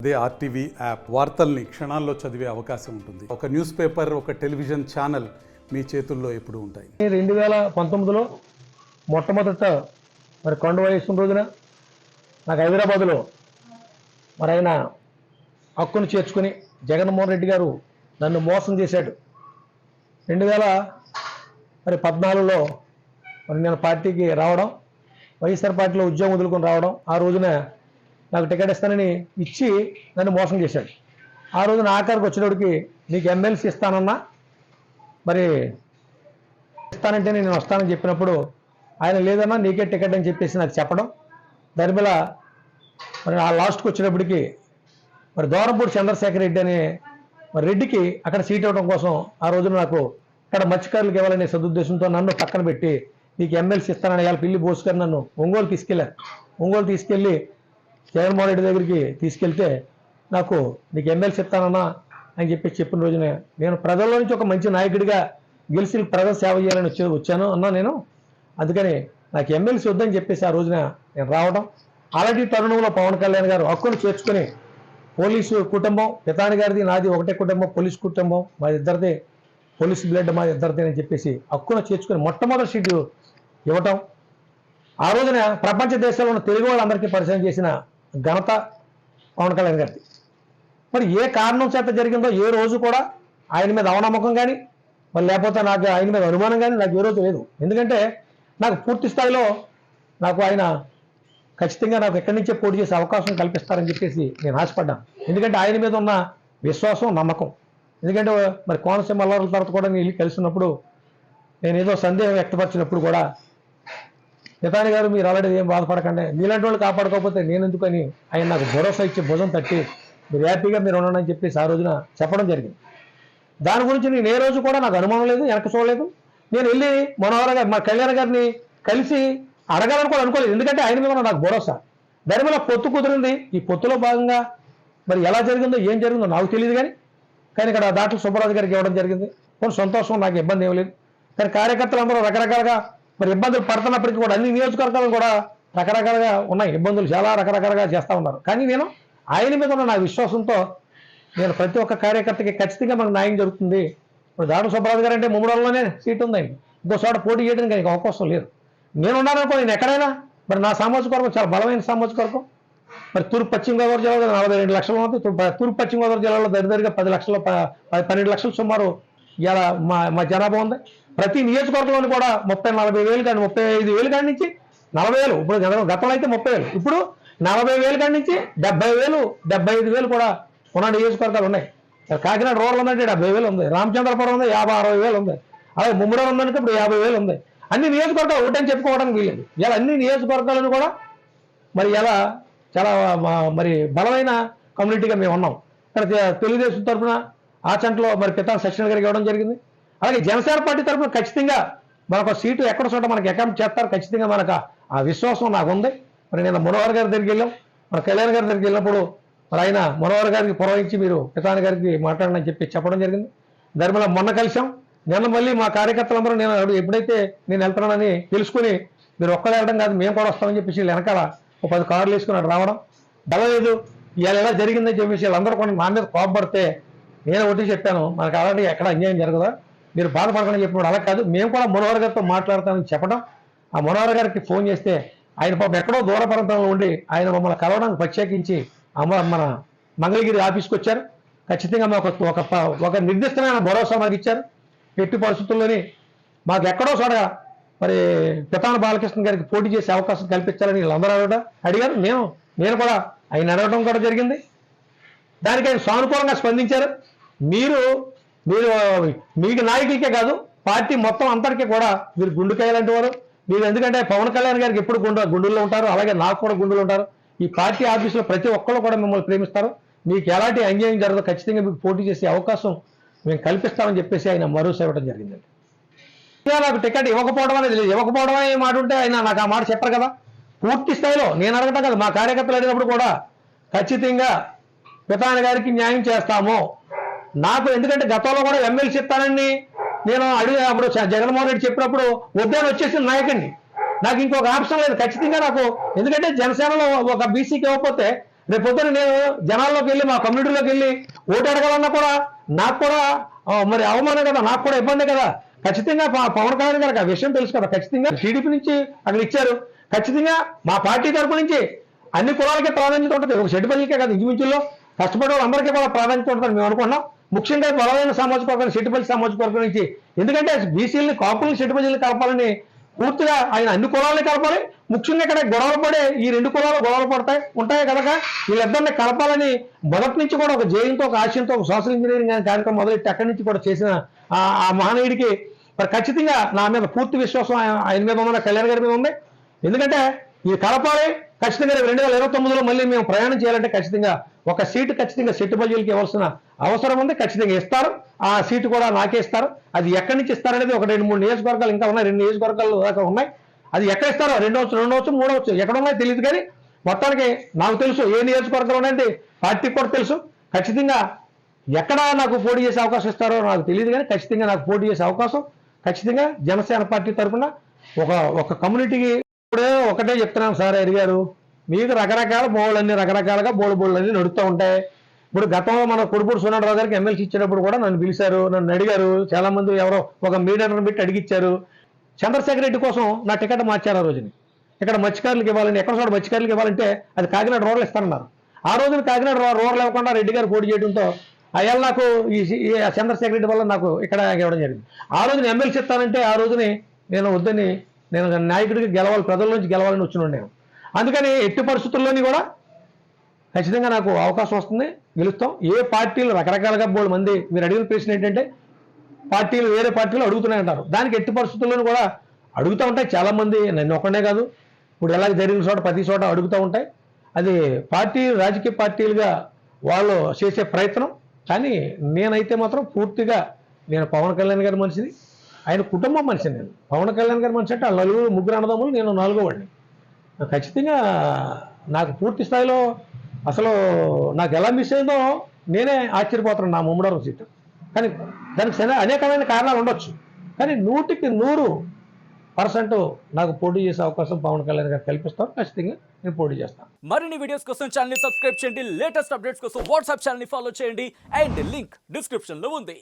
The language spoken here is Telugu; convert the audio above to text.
అదే ఆర్టీవీ యాప్ వార్తల్ని క్షణాల్లో చదివే అవకాశం ఉంటుంది. ఒక న్యూస్ పేపర్, ఒక టెలివిజన్ ఛానల్ మీ చేతుల్లో ఎప్పుడూ ఉంటాయి. 2019లో మొట్టమొదట మరి కొండ వేసుకున్న రోజున నాకు హైదరాబాదులో మరి ఆయన హక్కును చేర్చుకుని జగన్మోహన్ రెడ్డి గారు నన్ను మోసం చేశాడు. 2014లో మరి నేను పార్టీకి రావడం, వైఎస్ఆర్ పార్టీలో ఉద్యోగం వదులుకొని రావడం, ఆ రోజున నాకు టికెట్ ఇస్తానని ఇచ్చి నన్ను మోసం చేశాడు. ఆ రోజున ఆఖరికి వచ్చేటప్పటికి నీకు ఎమ్మెల్సీ ఇస్తానన్నా, మరి ఇస్తానంటే నేను వస్తానని చెప్పినప్పుడు ఆయన లేదన్నా నీకే టికెట్ అని చెప్పేసి నాకు చెప్పడం, దాని మీద మరి ఆ లాస్ట్కి వచ్చేటప్పటికి మరి దూరంపూడి చంద్రశేఖర్ రెడ్డి అనే మరి రెడ్డికి అక్కడ సీట్ ఇవ్వడం కోసం ఆ రోజున నాకు ఇక్కడ మత్స్యకారులకు ఇవ్వాలనే సదుద్దేశంతో నన్ను పక్కన పెట్టి నీకు ఎమ్మెల్సీ ఇస్తానని ఇవాళ పిల్లి బోసుకొని నన్ను ఒంగోలు తీసుకెళ్ళారు. ఒంగోలు తీసుకెళ్ళి జగన్మోహన్ రెడ్డి దగ్గరికి తీసుకెళ్తే నాకు నీకు ఎమ్మెల్సీ ఇస్తానన్నా అని చెప్పిన రోజున నేను ప్రజల్లో నుంచి ఒక మంచి నాయకుడిగా గెలిచి ప్రజల సేవ చేయాలని వచ్చాను అన్నా నేను. అందుకని నాకు ఎమ్మెల్సీ వద్దని చెప్పేసి ఆ రోజున నేను రావడం. అలాంటి తరుణంలో పవన్ కళ్యాణ్ గారు హక్కును చేర్చుకొని పోలీసు కుటుంబం, పితాని గారిది నాది ఒకటే కుటుంబం, పోలీసు కుటుంబం, మా ఇద్దరిదే పోలీసు బ్లడ్ మా ఇద్దరిదే అని చెప్పేసి హక్కును చేర్చుకొని మొట్టమొదటి సీటు ఇవ్వటం, ఆ రోజున ప్రపంచ దేశాల్లో ఉన్న తెలుగు వాళ్ళందరికీ పరిచయం చేసిన ఘనత పవన్ కళ్యాణ్ గారిది. మరి ఏ కారణం చేత జరిగిందో ఏ రోజు కూడా ఆయన మీద అవనమ్మకం కానీ మరి లేకపోతే నాకు ఆయన మీద అనుమానం కానీ నాకు ఏ రోజు లేదు. ఎందుకంటే నాకు పూర్తి స్థాయిలో నాకు ఆయన ఖచ్చితంగా నాకు ఎక్కడి నుంచే పోటీ చేసే అవకాశం కల్పిస్తారని చెప్పేసి నేను ఆశపడ్డాను. ఎందుకంటే ఆయన మీద ఉన్న విశ్వాసం, నమ్మకం. ఎందుకంటే మరి కోనసీమ అల్లర్ల తర్వాత కూడా నేను కలిసినప్పుడు నేను ఏదో సందేహం వ్యక్తపరిచినప్పుడు కూడా పితాని గారు మీరు ఆల్రెడీ ఏం బాధపడకండి, మీలాంటి వాళ్ళు కాపాడుకోకపోతే నేను ఎందుకని ఆయన నాకు భరోసా ఇచ్చి భుజం తట్టి మీరు హ్యాపీగా మీరు ఉండండి అని చెప్పేసి ఆ రోజున చెప్పడం జరిగింది. దాని గురించి నేను ఏ రోజు కూడా నాకు అనుమానం లేదు, వెనక చూడలేదు. నేను వెళ్ళి మనోహర్ గారు మా కళ్యాణ్ గారిని కలిసి అడగాలని కూడా అనుకోలేదు. ఎందుకంటే ఆయన మీద నాకు భరోసా. దాని వల్ల పొత్తు కుదిరింది. ఈ పొత్తులో భాగంగా మరి ఎలా జరిగిందో ఏం జరిగిందో నాకు తెలియదు, కానీ ఇక్కడ డాక్టర్ సుబ్బరాజు గారికి ఇవ్వడం జరిగింది. కొన్ని సంతోషం, నాకు ఇబ్బంది ఏం లేదు. కానీ కార్యకర్తలు అందరూ రకరకాలుగా మరి ఇబ్బందులు పడుతున్నప్పటికీ కూడా అన్ని నియోజకవర్గాలు కూడా రకరకాలుగా ఉన్నాయి, ఇబ్బందులు చాలా రకరకాలుగా చేస్తూ ఉన్నారు. కానీ నేను ఆయన మీద ఉన్న నా విశ్వాసంతో నేను ప్రతి ఒక్క కార్యకర్తకి ఖచ్చితంగా మనకు న్యాయం జరుగుతుంది. ఇప్పుడు డాక్టర్ సుబ్బరాజు గారు అంటే ముమ్మడంలోనే సీట్ ఉందండి, ఇంకో చోట పోటీ చేయడానికి ఆయనకు అవకాశం లేదు. నేను ఉన్నాననుకో నేను ఎక్కడైనా మరి నా సామాజిక వర్గం చాలా బలమైన సామాజిక వర్గం. మరి తూర్పు పశ్చిమ గోదావరి జిల్లాలో 42 లక్షలు ఉంది. తూర్పు పశ్చిమ గోదావరి జిల్లాలో దగ్గరగా 10 లక్షలు 12 లక్షలు సుమారు ఇలా మా జనాభా ఉంది. ప్రతి నియోజకవర్గంలోని కూడా 30-40 వేలు కానీ 35,000 కాడి నుంచి 40,000, ఇప్పుడు గతంలో అయితే 30,000, ఇప్పుడు 40,000 కాడి నుంచి 70,000, 75,000 కూడా ఉన్న నియోజకవర్గాలు ఉన్నాయి. కాకినాడ రూరల్ ఉందంటే 70,000 ఉంది, రామచంద్రపురం ఉంది 50-60,000 ఉంది, అలాగే ముమ్మడి ఉందంటే ఇప్పుడు 50,000 ఉంది. అన్ని నియోజకవర్గాలు ఒకటని చెప్పుకోవడానికి వీలేదు. ఇలా అన్ని నియోజకవర్గాలను కూడా మరి ఇలా చాలా మరి బలమైన కమ్యూనిటీగా మేము ఉన్నాం. ఇక్కడ తెలుగుదేశం తరఫున ఆచంట్లో మరి పితాని సత్యనారాయణ గారికి ఇవ్వడం జరిగింది. అలాగే జనసేన పార్టీ తరఫున ఖచ్చితంగా మనకు సీటు ఎక్కడ చోట మనకి అకౌంట్ చేస్తారు, ఖచ్చితంగా మనకు ఆ విశ్వాసం నాకు ఉంది. మరి నేను మనోహర్ గారి దగ్గరికి వెళ్ళాం, మన కళ్యాణ్ గారి దగ్గరికి వెళ్ళినప్పుడు మరి ఆయన మనోహర్ గారికి పురవించి మీరు పితాని గారికి మాట్లాడని చెప్పి చెప్పడం జరిగింది. దాని వల్ల మొన్న కలిసాం. నిన్న మళ్ళీ మా కార్యకర్తలందరూ నేను ఎప్పుడైతే నేను వెళ్తున్నానని తెలుసుకుని మీరు ఒక్కడే వెళ్ళడం కాదు మేము కూడా వస్తామని చెప్పేసి వెనకాల 10 కార్లు వేసుకుని రావడం. డలలేదు ఇవాళ ఎలా జరిగిందని చెప్పేసి వాళ్ళందరూ కొన్ని మా మీద కోపపడితే నేను ఒకటి చెప్పాను, మనకు అలాంటి ఎక్కడ అన్యాయం జరగదా, మీరు బాధపడకని చెప్పినప్పుడు అలా కాదు, మేము కూడా మనోహర్ గారితో మాట్లాడతామని చెప్పడం. ఆ మనోహర్ గారికి ఫోన్ చేస్తే ఆయన పాపం ఎక్కడో దూర ప్రాంతంలో ఉండి ఆయన మమ్మల్ని కలవడానికి ప్రత్యేకించి మన మంగళగిరి ఆఫీస్కి వచ్చారు. ఖచ్చితంగా మాకు ఒక నిర్దిష్టమైన భరోసా మనకి ఇచ్చారు. ఎట్టి పరిస్థితుల్లోని మాకు ఎక్కడో చోట మరి పితాని బాలకృష్ణ గారికి పోటీ చేసే అవకాశం కల్పించాలని వీళ్ళందరూ అడిగారు. నేను కూడా ఆయన అడగడం కూడా జరిగింది. దానికి ఆయన సానుకూలంగా స్పందించారు. మీరు మీకు నాయకులకే కాదు పార్టీ మొత్తం అందరికీ కూడా మీరు గుండుకాయలాంటి వారు. మీరు ఎందుకంటే పవన్ కళ్యాణ్ గారికి ఎప్పుడు గుండెల్లో ఉంటారు, అలాగే నాకు కూడా గుండెలు ఉంటారు. ఈ పార్టీ ఆఫీసులో ప్రతి ఒక్కళ్ళు కూడా మిమ్మల్ని ప్రేమిస్తారు. మీకు ఎలాంటి అన్యాయం జరగదు, ఖచ్చితంగా మీకు పోటీ చేసే అవకాశం మేము కల్పిస్తామని చెప్పేసి ఆయన భరోసా ఇవ్వడం జరిగిందండి. నాకు టికెట్ ఇవ్వకపోవడం అనేది లేదు. ఇవ్వకపోవడం అనే మాట ఉంటే ఆయన నాకు ఆ మాట చెప్పరు కదా. పూర్తి స్థాయిలో నేను అడగటం కదా, మా కార్యకర్తలు అడిగినప్పుడు కూడా ఖచ్చితంగా పితాని గారికి న్యాయం చేస్తాము. నాకు ఎందుకంటే గతంలో కూడా ఎమ్మెల్సీ ఇస్తానని నేను అప్పుడు జగన్మోహన్ రెడ్డి చెప్పినప్పుడు వద్దని వచ్చేసిన నాయకుడిని. నాకు ఇంకొక ఆప్షన్ లేదు ఖచ్చితంగా నాకు. ఎందుకంటే జనసేనలో ఒక బీసీకి ఇవ్వకపోతే రేపు పొద్దున నేను జనాల్లోకి వెళ్ళి మా కమ్యూనిటీలోకి వెళ్ళి ఓటు అడగాలన్నా కూడా నాకు కూడా మరి అవమానం కదా, నాకు కూడా ఇబ్బంది కదా. ఖచ్చితంగా పవన్ కళ్యాణ్ గారికి ఆ విషయం తెలుసు కదా. ఖచ్చితంగా టీడీపీ నుంచి అక్కడ ఇచ్చారు. ఖచ్చితంగా మా పార్టీ తరపు నుంచి అన్ని కులాలకే ప్రాధాన్యత ఉంటుంది. ఒక షెడ్ పల్లికే కదా, ఇంచుమించుల్లో కష్టపడే వాళ్ళందరికీ కూడా ప్రాధాన్యత ఉంటుందని మేము అనుకున్నాం. ముఖ్యంగా బలమైన సామాజిక వర్గం షెట్టిపల్లి సామాజిక వర్గం నుంచి, ఎందుకంటే బీసీలని కాపుల్ని షెట్టిపల్లిని కలపాలని పూర్తిగా ఆయన అన్ని కులాలని కలపాలి. ముఖ్యంగా ఇక్కడ గొడవలు పడే ఈ 2 కులాలు గొడవలు ఉంటాయి కనుక వీళ్ళిద్దరిని కలపాలని మొదటి నుంచి కూడా ఒక జయంతో, ఒక ఆశయంతో, ఒక సోషల్ ఇంజనీరింగ్ అనే కార్యక్రమం మొదలెట్టి అక్కడి నుంచి కూడా చేసిన ఆ మహనీయుడికి మరి ఖచ్చితంగా నా మీద పూర్తి విశ్వాసం ఆయన మీద ఉంది, కళ్యాణ్ గారి మీద ఉంది. ఎందుకంటే ఈ కలపాలి. ఖచ్చితంగా 2029లో మళ్ళీ మేము ప్రయాణం చేయాలంటే ఖచ్చితంగా ఒక సీటు ఖచ్చితంగా షెట్టిపల్లికి ఇవ్వాల్సిన అవసరం ఉంది. ఖచ్చితంగా ఇస్తారు. ఆ సీటు కూడా నాకే ఇస్తారు. అది ఎక్కడి నుంచి ఇస్తారనేది ఒక 2-3 నియోజకవర్గాలు ఇంకా ఉన్నాయి. 2 నియోజకవర్గాలు దాకా ఉన్నాయి. అది ఎక్కడ ఇస్తారో 2 అవచ్చు 3 అవచ్చు, ఎక్కడ ఉన్నాయో తెలియదు. కానీ మొత్తానికి నాకు తెలుసు ఏ నియోజకవర్గాలు ఉన్నాయంటే పార్టీకి కూడా తెలుసు. ఖచ్చితంగా ఎక్కడ నాకు పోటీ చేసే అవకాశం ఇస్తారో నాకు తెలియదు. కానీ ఖచ్చితంగా నాకు పోటీ చేసే అవకాశం ఖచ్చితంగా జనసేన పార్టీ తరఫున ఒక కమ్యూనిటీకి ఇప్పుడే ఒకటే చెప్తున్నాను సార్ అడిగారు. మీకు రకరకాల బోళ్ళన్నీ రకరకాలుగా బోళ్ళన్నీ నడుస్తూ ఉంటాయి. ఇప్పుడు గతంలో మన కొడుపూడి సునారావు గారికి ఎమ్మెల్సీ ఇచ్చేటప్పుడు కూడా నన్ను పిలిచారు, నన్ను అడిగారు. చాలా మంది ఎవరో ఒక మీడియాను పెట్టి అడిగిచ్చారు. చంద్రశేఖర్ రెడ్డి కోసం నా టికెట్ మార్చారు. ఆ రోజుని ఇక్కడ మత్స్యకారులకు ఇవ్వాలని, ఎక్కడ చోట మత్స్యకారులకు ఇవ్వాలంటే అది కాకినాడ రూరల్ ఇస్తారన్నారు. ఆ రోజున కాకినాడ రూరల్ ఇవ్వకుండా రెడ్డి గారు పోటీ చేయడంతో అయ్యాల నాకు ఈ చంద్రశేఖర్ రెడ్డి వల్ల నాకు ఇక్కడ ఇవ్వడం జరిగింది. ఆ రోజున ఎమ్మెల్సీ ఇస్తానంటే ఆ రోజుని నేను వద్దని, నేను నాయకుడికి గెలవాలి, ప్రజల నుంచి గెలవాలని వచ్చినాను నేను. అందుకని ఎట్టి పరిస్థితుల్లోని కూడా ఖచ్చితంగా నాకు అవకాశం వస్తుంది, గెలుస్తాం. ఏ పార్టీలు రకరకాలుగా బోల్డ్ మంది మీరు అడిగిన ప్రశ్న ఏంటంటే పార్టీలు వేరే పార్టీలు అడుగుతున్నాయి అంటారు. దానికి ఎట్టి పరిస్థితుల్లోనూ కూడా అడుగుతూ ఉంటాయి చాలామంది, నన్ను ఒక్కనే కాదు. ఇప్పుడు ఎలా జరిగిన చోట ప్రతి చోట అడుగుతూ ఉంటాయి. అది రాజకీయ పార్టీలుగా వాళ్ళు చేసే ప్రయత్నం. కానీ నేనైతే మాత్రం పూర్తిగా నేను పవన్ కళ్యాణ్ గారి మనిషిని, ఆయన కుటుంబం మనిషిని. నేను పవన్ కళ్యాణ్ గారి మనిషి అంటే ఆ 4 అన్నదమ్ములు, నేను 4వ వాడిని. ఖచ్చితంగా నాకు పూర్తి స్థాయిలో అసలు నాకు ఎలా మిస్ అయిందో నేనే ఆశ్చర్యపోతున్నాను నా ముమ్మడవరం సీటు. కానీ దానికి అనేకమైన కారణాలు ఉండొచ్చు. కానీ 100% నాకు పోటీ చేసే అవకాశం పవన్ కళ్యాణ్ గారు కల్పిస్తారు. ఖచ్చితంగా నేను పోటీ చేస్తాను. మరిన్ని వీడియోస్ కోసం ఛానల్ ని సబ్స్క్రైబ్ చేయండి. లేటెస్ట్ అప్డేట్స్ కోసం వాట్సాప్ ఛానల్ ని ఫాలో చేయండి. అండ్ లింక్ డిస్క్రిప్షన్ లో ఉంది.